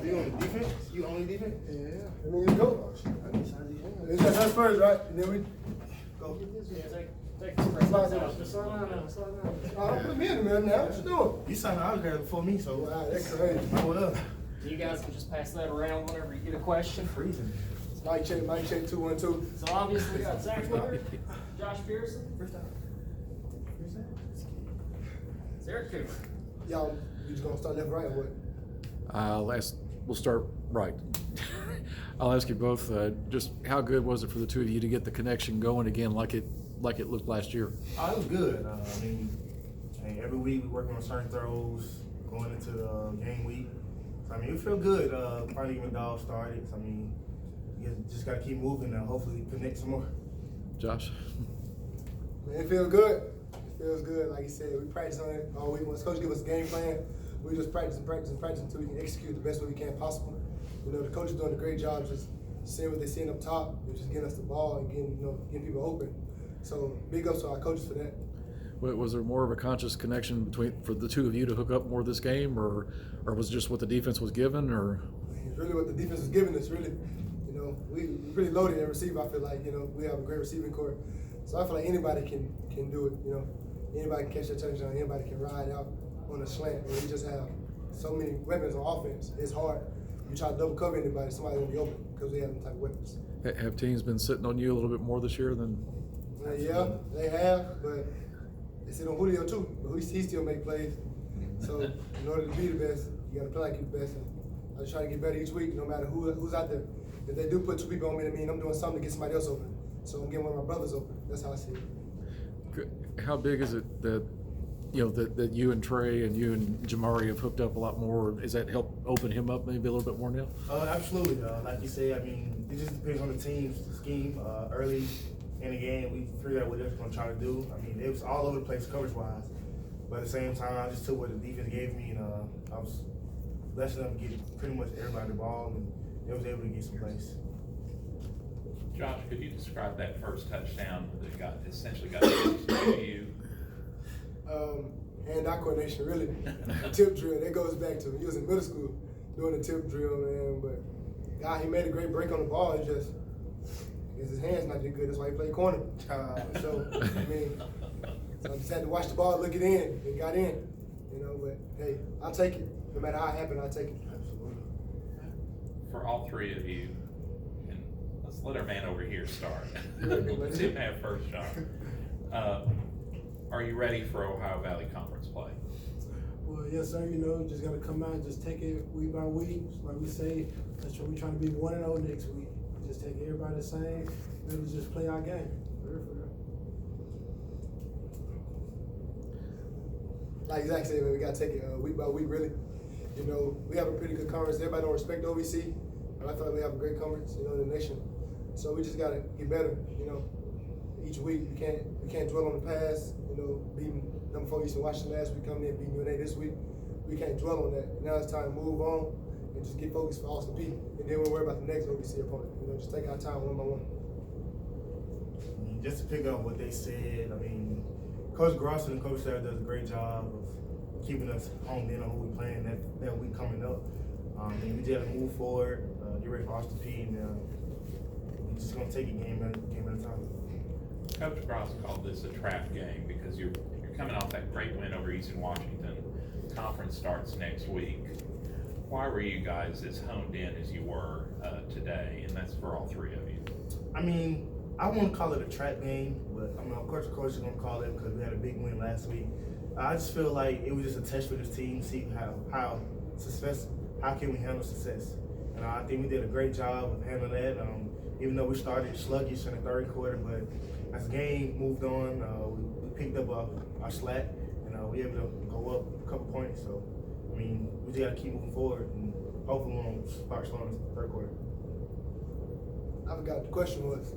So you on the defense? You only defense? Yeah. And then you go. It's just us first, right? And then we go. Take the first Slide out. down. Put me in the middle now. What you doing? You signed an autograph before me, so Wow, that's crazy. what up? You guys can just pass that around whenever you get a question. Freezing. Mic check 2-1-2. So obviously we got Zach Willard, Josh Pearson, First time. Eric Cooper. Y'all, you just gonna start left, right, or what? We'll start right. I'll ask you both, just how good was it for the two of you to get the connection going again like it looked last year? Oh, it was good. Hey, every week we working on certain throws going into the game week. So, it feel good. Finally getting dog started. So, you just got to keep moving and hopefully connect some more. Josh? Man, it feels good. It feels good. Like you said, we practice on it all week. Once coach give us a game plan, we just practice until we can execute the best way we can possible. You know, the coach is doing a great job just seeing what they're seeing up top and just getting us the ball and getting people open. So big ups to our coaches for that. Was there more of a conscious connection for the two of you to hook up more this game, or was it just what the defense was given, or? It's really what the defense is giving us, really. You know, we really loaded at receiver. I feel like, we have a great receiving core. So I feel like anybody can do it, Anybody can catch a touchdown, anybody can ride out on a slant. And we just have so many weapons on offense. It's hard. You try to double cover anybody, somebody's gonna be open because we have them type of weapons. Have teams been sitting on you a little bit more this year than? Yeah, they have, but they sit on Julio too. But he still make plays. So in order to be the best, you got to play like you're the best. And I just try to get better each week, no matter who's out there. If they do put two people on me, I'm doing something to get somebody else open. So I'm getting one of my brothers open. That's how I see it. How big is it that that you and Trey and you and Jamari have hooked up a lot more? Is that help open him up maybe a little bit more now? Absolutely. Like you say, it just depends on the team's scheme. Early in the game, we figured out what they were going to try to do. It was all over the place coverage-wise. But at the same time, I just took what the defense gave me, and I was blessed enough to get pretty much everybody the ball, and they was able to get some plays. Josh, could you describe that first touchdown that essentially got to you? Hand-eye coordination, really. Tip drill, that goes back to when he was in middle school doing the tip drill, man. But he made a great break on the ball. It's just his hands not that good. That's why he played corner. So I just had to watch the ball, look it in, and got in. But hey, I'll take it. No matter how it happened, I'll take it. Absolutely. For all three of you, and let's let our man over here start. Let's him have first shot. Are you ready for Ohio Valley Conference play? Well, yes, sir. Just got to come out and just take it week by week. Like we say, we're trying to be 1-0 next week. Just take everybody the same, and just play our game. For real. Like Zach said, man, we got to take it week by week, really. We have a pretty good conference. Everybody don't respect OVC, but I feel like we have a great conference, in the nation. So we just got to get better, Each week, we can't dwell on the past, beating number 4 Eastern Washington last week, coming in beating UNA this week. We can't dwell on that. Now it's time to move on and just get focused for Austin Peay. And then we'll worry about the next OVC opponent. Just take our time one by one. Just to pick up what they said, Coach Grosson and Coach Sarah does a great job of keeping us honed in on who we're playing that week coming up. And we just have to move forward, get ready for Austin Peay, and we're just going to take it game at a time. Coach Cross called this a trap game because you're coming off that great win over Eastern Washington. Conference starts next week. Why were you guys as honed in as you were today? And that's for all three of you. I won't call it a trap game, but of course the coach is going to call it because we had a big win last week. I just feel like it was just a test for this team to see how can we handle success. And I think we did a great job of handling that. Even though we started sluggish in the third quarter, but as the game moved on, we picked up our slack, and we were able to go up a couple points. So, we just got to keep moving forward, and hopefully we won't start slowing in the third quarter. I forgot what the question was.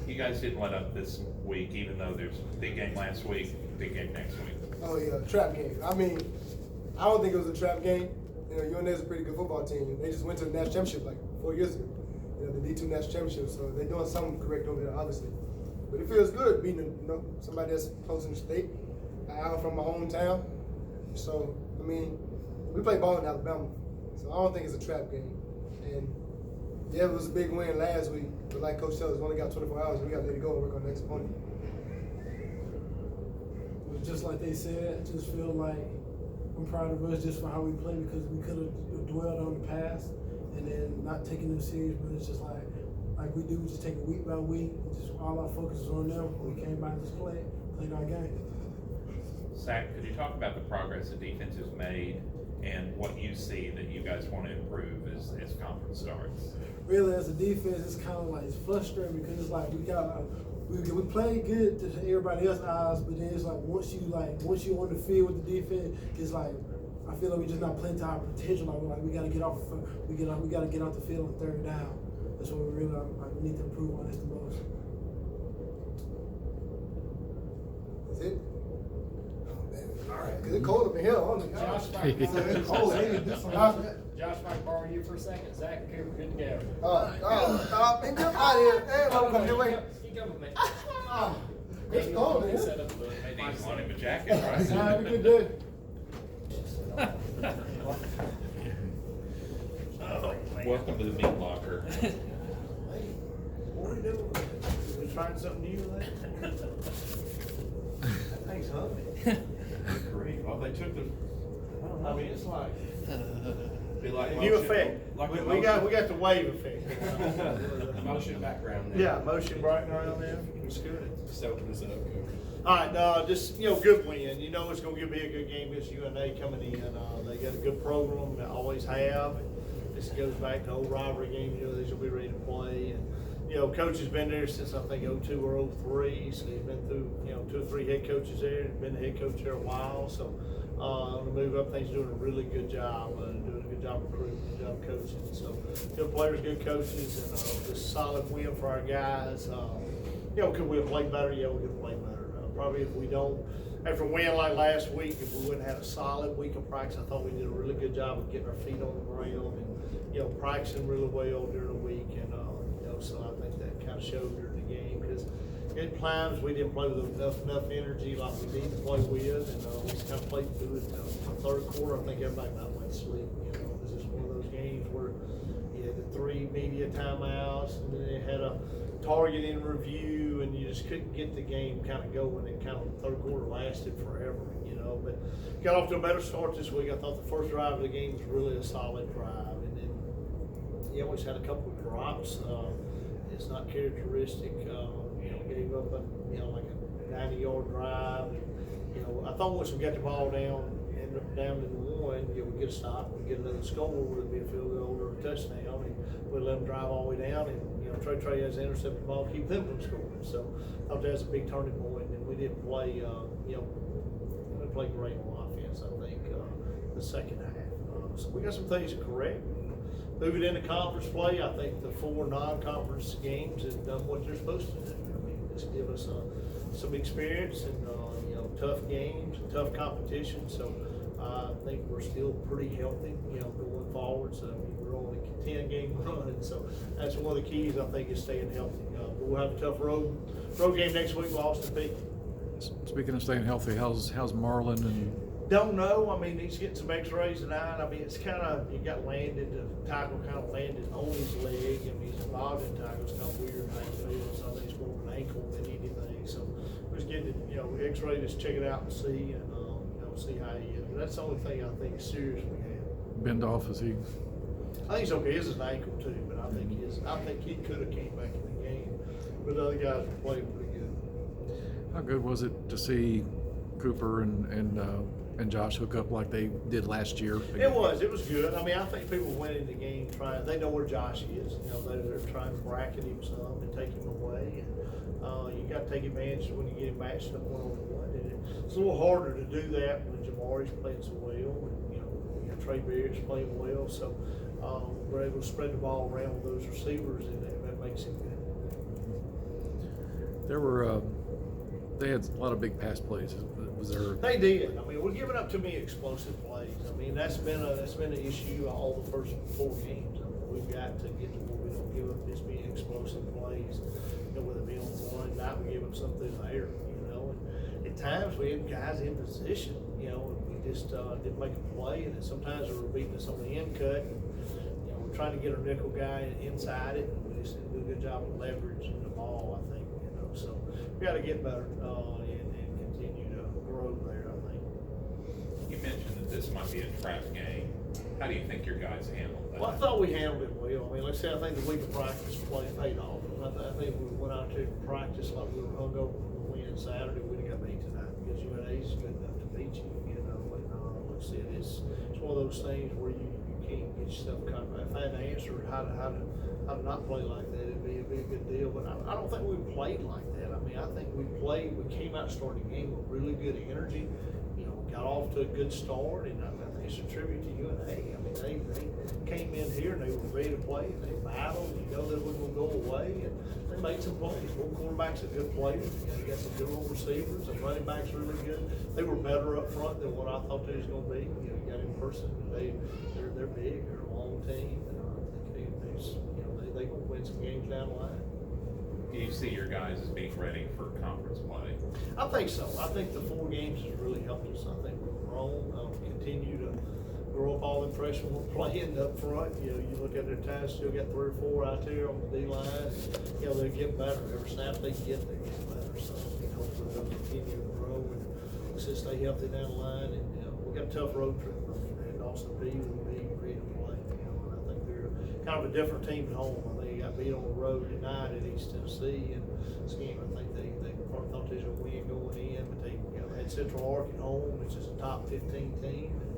You guys didn't let up this week, even though there's a big game last week, big game next week. Oh, yeah, trap game. I don't think it was a trap game. UNA is a pretty good football team. They just went to the national championship like 4 years ago. The D2 national championship, so they're doing something correct over there, obviously. But it feels good beating somebody that's close in the state, an hour from my hometown. So, we play ball in Alabama, so I don't think it's a trap game. And yeah, it was a big win last week, but like Coach tells us, we only got 24 hours. We got to let it go and work on the next opponent. But just like they said, I just feel like I'm proud of us just for how we play, because we could have dwelled on the past and then not taking them serious. But it's just like we do, we just take it week by week. And just all our focus is on them. We came by and just played our game. Zach, could you talk about the progress the defense has made and what you see that you guys want to improve as conference starts? Really, as a defense, it's kind of like it's frustrating because it's like we play good to everybody else's eyes, but then it's like once you on the field with the defense, it's like I feel like we're just not playing to our potential. Like we got to get off the field on third down. That's what we really we need to improve on. That's the most. That's it. All right, cause it's cold up in here. Josh, It's cold. They need to do something about that. Josh, if I can borrow you for a second. Zach and Cooper, good to go. Man, get out of here. Hey, I'm coming your way. Keep going, man. It's cold in here. Set up the Maybe you want him a jacket, right? Have a good day. Welcome to the meat locker. What are we doing? We trying something new there? That thing's hungry. Great. Well, they took the. I mean, it's like Be like new motion- effect. Like the We got the wave effect. motion background there. Yeah, motion brighten around there. It's good. Soaking us up. All right, just good win. You know it's going to be a good game against UNA coming in. They got a good program. They always have. This goes back to old rivalry game. These will be ready to play. And coach has been there since I think 02 or 03. So he's been through 2 or 3 head coaches there. He's been the head coach there a while. So on the move up, things doing a really good job. Doing a good job recruiting, good job coaching. So good players, good coaches, and just solid win for our guys. Could we have played better? Yeah, we could have played better. Probably if we don't, after a win like last week, if we wouldn't have had a solid week of practice, I thought we did a really good job of getting our feet on the ground and, practicing really well during the week. And, so I think that kind of showed during the game because at times we didn't play with enough energy like we need to play with. And we just kind of played through it. Third quarter, I think everybody about went to sleep. It was just one of those games where you had the 3 media timeouts and then they had a target in review, and you just couldn't get the game kind of going. And kind of the third quarter lasted forever, but got off to a better start this week. I thought the first drive of the game was really a solid drive, and then we just had a couple of drops. It's not characteristic. Gave up like a 90-yard drive. And, I thought once we got the ball down, ended up down to 1, we get a stop, we get another score, would it be a field goal or a touchdown, and we let them drive all the way down, and Trey has intercepted the ball, keep them from scoring. So I thought that was a big turning point, and we didn't play, we played great on offense, I think, the second half. So we got some things to correct. Moving into conference play, I think the 4 non-conference games have done what they're supposed to do. I mean, just give us some experience and, tough games, and tough competition. So I think we're still pretty healthy, going forward. So we're only 10-game run, so that's one of the keys I think is staying healthy. But we'll have a tough road game next week with Austin Peay. Speaking of staying healthy, how's Marlon and? Don't know. I mean, he's getting some X-rays tonight. I mean, it's kind of, he got landed, the tackle kind of landed on his leg. I mean, he's involved in tackles, kind of weird how he feels. I think it's more of an ankle than anything. So we're just getting it, X-ray, just check it out and see, and see how he is. But that's the only thing I think is serious we have. Bend off, is he? I think he's okay. It's an ankle too, but I think he could have came back in the game. But the other guys were playing pretty good. How good was it to see Cooper and Josh hook up like they did last year? It was good. I mean, I think people went in the game they know where Josh is. They're trying to bracket him some and take him away. And you got to take advantage when you get him matched up one-on-one. And it's a little harder to do that when Jamari's playing so well, and Trey Barrett's playing well. So we're able to spread the ball around with those receivers, and that makes it good. They had a lot of big pass plays. Was there? They did. I mean, we're giving up too many explosive plays. I mean, that's been an issue all the first 4 games. I mean, we've got to get to where we don't give up this many explosive plays. Whether it be on one night, we give up something there. And at times we have guys in position. And we just didn't make a play, and then sometimes they were beating us on the end cut. And, you know, we're trying to get our nickel guy inside it, and we just didn't do a good job of leveraging the ball, I think. You know, so we got to get better and continue to grow there, I think. You mentioned that this might be a trap game. How do you think your guys handled that? Well, I thought we handled it well. I mean, like I said, I think the week of practice play paid off. I think we went out to practice like we were hungover from the win Saturday. We'd have got beat tonight because UNA's good enough to beat you. You know, and like I said, it's one of those things where you can't get yourself caught. If I had to answer how to not play like that, it'd be a good deal. But I don't think we played like that. I mean, I think we came out starting the game with really good energy. You know, got off to a good start, and I think it's a tribute to UNA. I mean, they came in here and they were ready to play, and they battled. You know, they weren't going to go away, and they made some plays. Both quarterbacks are good players. You know, they got some good little receivers. The running backs really good. They were better up front than what I thought they was going to be. You know, you got in person. They're big. They're a long team, and I think they going to win some games down the line. Do you see your guys as being ready for conference play? I think so. I think the 4 games has really helped us. I think we've grown, continue to grow up all the freshmen we're playing up front. You know, you look at their tests, still got 3 or 4 out there on the D-line. You know, they're getting better. Every snap they get, they're getting better. So, you know, hopefully they'll continue to grow and just stay healthy down the line. And, you know, we got a tough road trip. And Austin Peay will be ready to play. You know, and I think they're kind of a different team at home. I think they got beat on the road tonight at East Tennessee. And this game, I think they probably thought they was going to win going in, but they, you know, had Central Ark at home, which is a top 15 team. And,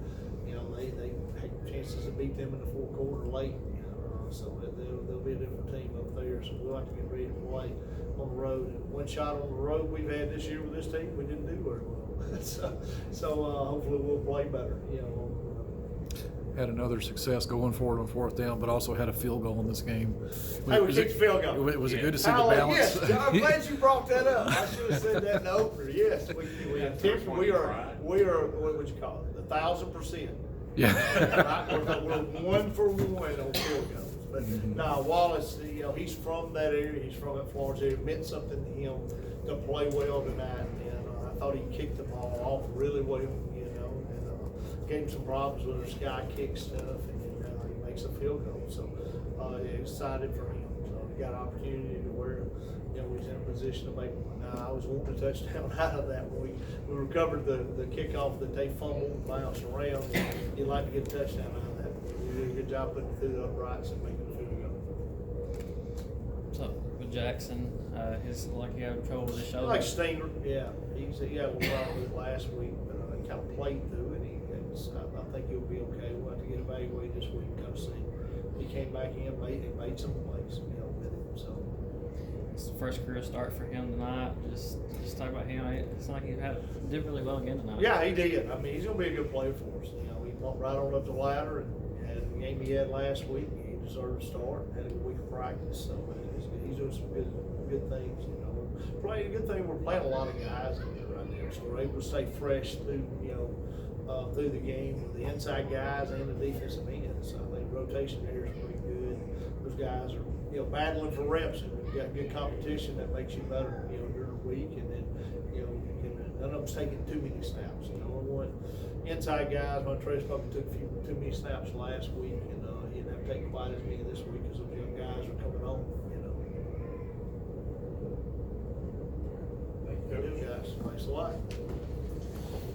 you know, they had chances to beat them in the 4th quarter late. You know, so they'll be a different team up there. So we'll have to get ready to play on the road. And one shot on the road we've had this year with this team, we didn't do very well. so hopefully we'll play better. You know. Had another success going forward on 4th down, but also had a field goal in this game. Hey, we kicked the field goal. Was it good to see the Tyler, balance? Yes, I'm glad you brought that up. I should have said that in the opener. Yes, we are, what would you call it? 1,000%. Yeah. We're 1 for 1 on field goals. But no, Wallace, you know, he's from that area. He's from that Florence area. It meant something to him to play well tonight. And I thought he kicked the ball off really well. Gave him some problems with her sky kick stuff, and he makes a field goal. So excited for him. So he got an opportunity to where he's in a position to make one. Now I was wanting a touchdown out of that when we recovered the kickoff that they fumbled and bounced around. You'd like to get a touchdown out of that. We did a good job putting it through the uprights and making a field goal. So with Jackson, he's like he had trouble with his shoulder. Like Stinger, yeah. He had a little problem with it last week, but he kind of played through it. I think he'll be okay. We'll have to get evaluated this week and kind of see. He came back in, made some plays, with him. So it's the first career start for him tonight. Just talk about him. It's like he did really well again tonight. yeah, he did. I mean, he's gonna be a good player for us. You know, he went right on up the ladder and had the game he had last week. He deserved to start. Had a good week of practice, so he's doing some good things. You know, playing a good thing. We're playing a lot of guys in there right now, so we're able to stay fresh through through the game with the inside guys and the defensive ends. So I think rotation there is pretty good. Those guys are, battling for reps, and we've got good competition that makes you better, during the week. And then, none of them's taking too many snaps. One inside guys, my Trace probably took too many snaps last week, and he didn't have to take quite as many this week because those young guys are coming on. Thank you, guys. Thanks a lot.